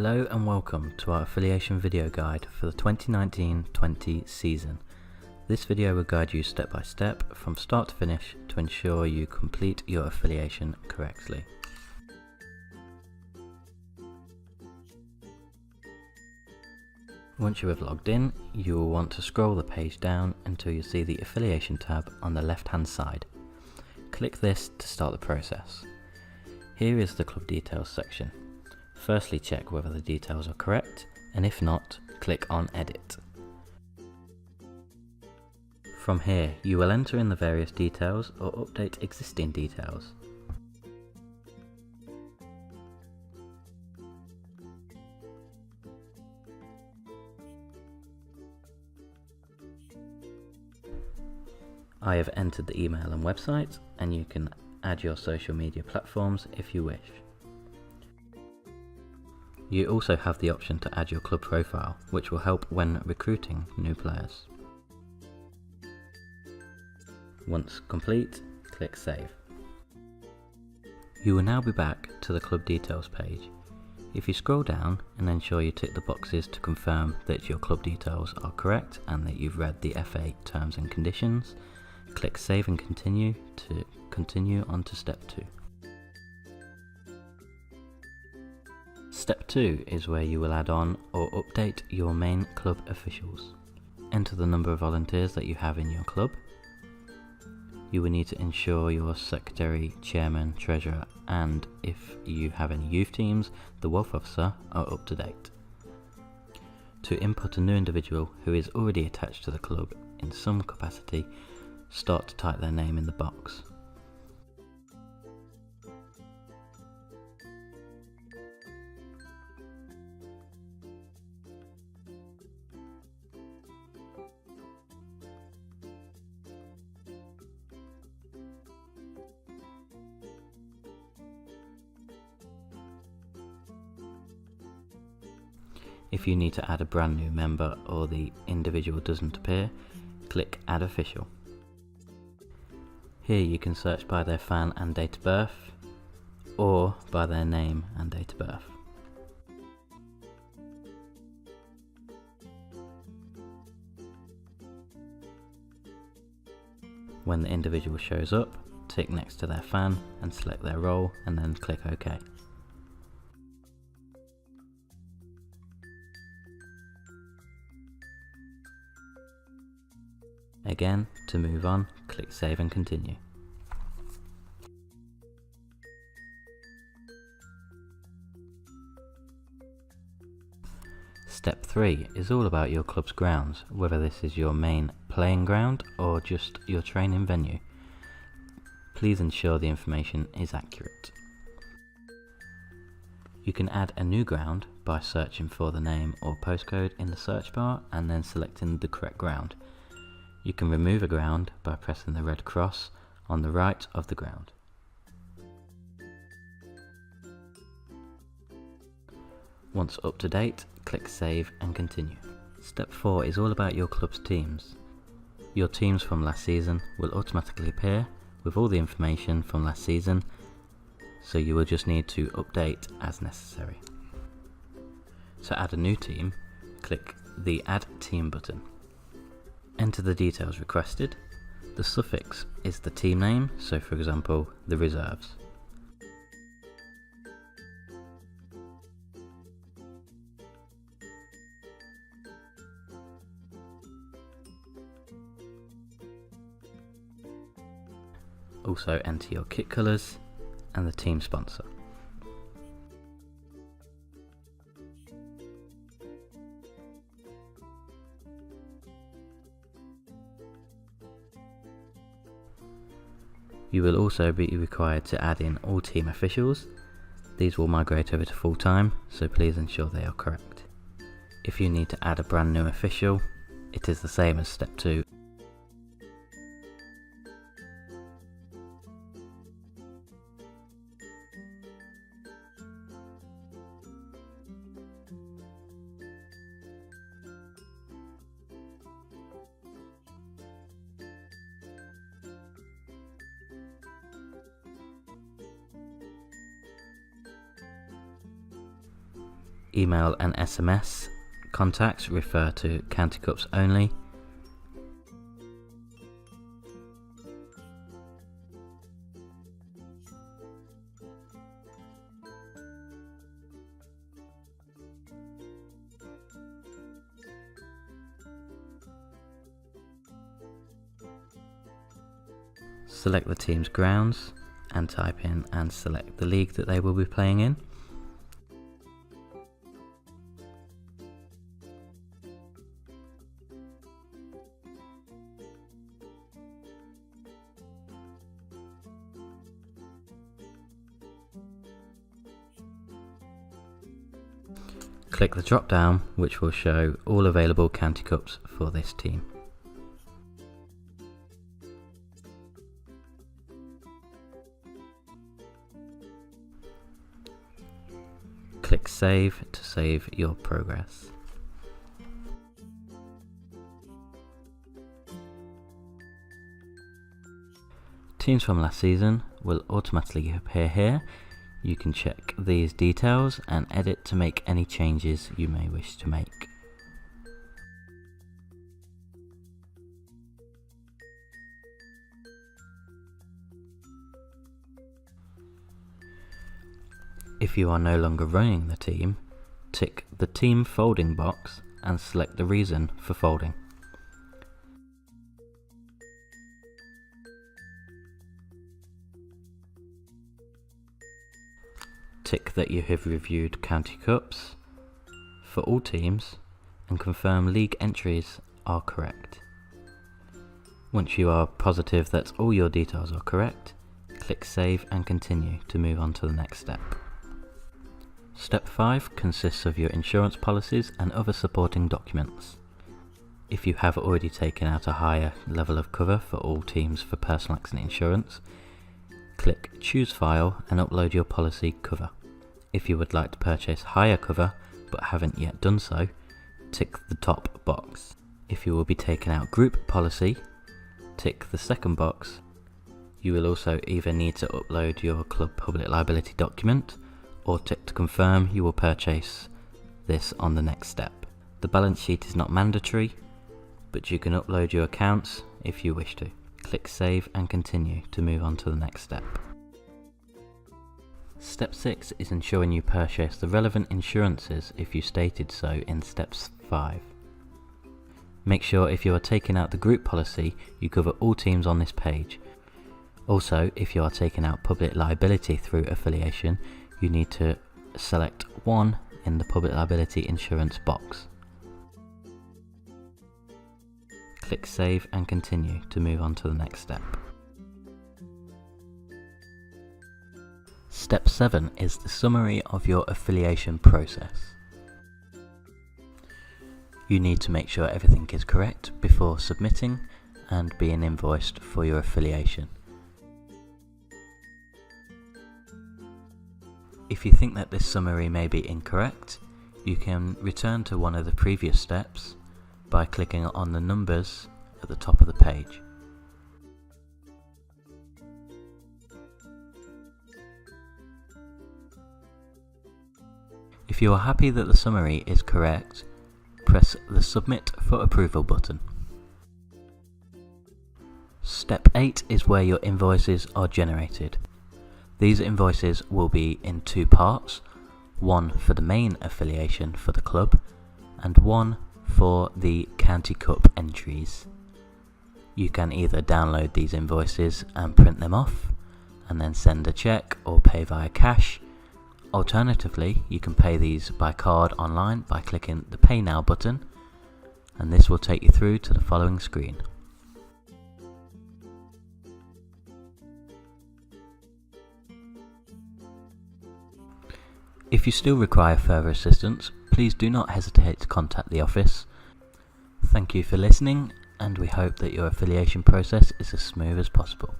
Hello and welcome to our affiliation video guide for the 2019-20 season. This video will guide you step by step from start to finish to ensure you complete your affiliation correctly. Once you have logged in, you will want to scroll the page down until you see the affiliation tab on the left hand side. Click this to start the process. Here is the club details section. Firstly, check whether the details are correct, and if not, click on Edit. From here, you will enter in the various details or update existing details. I have entered the email and website, and you can add your social media platforms if you wish. You also have the option to add your club profile, which will help when recruiting new players. Once complete, click Save. You will now be back to the club details page. If you scroll down and ensure you tick the boxes to confirm that your club details are correct and that you've read the FA terms and conditions, click Save and Continue to continue on to Step 2. Step 2 is where you will add on or update your main club officials. Enter the number of volunteers that you have in your club. You will need to ensure your secretary, chairman, treasurer, and if you have any youth teams, the wealth officer are up to date. To input a new individual who is already attached to the club in some capacity, start to type their name in the box. If you need to add a brand new member or the individual doesn't appear, click Add Official. Here you can search by their fan and date of birth, or by their name and date of birth. When the individual shows up, tick next to their fan and select their role and then click OK. Again, to move on, click Save and Continue. Step 3 is all about your club's grounds, whether this is your main playing ground or just your training venue. Please ensure the information is accurate. You can add a new ground by searching for the name or postcode in the search bar and then selecting the correct ground. You can remove a ground by pressing the red cross on the right of the ground. Once up to date, click Save and Continue. Step 4 is all about your club's teams. Your teams from last season will automatically appear with all the information from last season, so you will just need to update as necessary. To add a new team, click the Add Team button. Enter the details requested. The suffix is the team name, so for example, the reserves. Also enter your kit colours and the team sponsor. You will also be required to add in all team officials. These will migrate over to full time, so please ensure they are correct. If you need to add a brand new official, it is the same as step 2. Email and SMS contacts refer to county cups only. Select the team's grounds and type in and select the league that they will be playing in. Click the drop down, which will show all available county cups for this team. Click Save to save your progress. Teams from last season will automatically appear here. You can check these details and edit to make any changes you may wish to make. If you are no longer running the team, tick the team folding box and select the reason for folding. Tick that you have reviewed county cups for all teams and confirm league entries are correct. Once you are positive that all your details are correct, click Save and Continue to move on to the next step. Step 5 consists of your insurance policies and other supporting documents. If you have already taken out a higher level of cover for all teams for personal accident insurance, click Choose File and upload your policy cover. If you would like to purchase higher cover but haven't yet done so, tick the top box. If you will be taking out group policy, tick the second box. You will also either need to upload your club public liability document or tick to confirm you will purchase this on the next step. The balance sheet is not mandatory, but you can upload your accounts if you wish to. Click Save and Continue to move on to the next step. Step 6 is ensuring you purchase the relevant insurances if you stated so in Steps 5. Make sure if you are taking out the group policy, you cover all teams on this page. Also, if you are taking out public liability through affiliation, you need to select 1 in the public liability insurance box. Click Save and Continue to move on to the next step. Step 7 is the summary of your affiliation process. You need to make sure everything is correct before submitting and being invoiced for your affiliation. If you think that this summary may be incorrect, you can return to one of the previous steps by clicking on the numbers at the top of the page. If you are happy that the summary is correct, press the Submit for Approval button. Step 8 is where your invoices are generated. These invoices will be in 2 parts, one for the main affiliation for the club and one for the County Cup entries. You can either download these invoices and print them off and then send a cheque or pay via cash. Alternatively, you can pay these by card online by clicking the Pay Now button, and this will take you through to the following screen. If you still require further assistance, please do not hesitate to contact the office. Thank you for listening, and we hope that your affiliation process is as smooth as possible.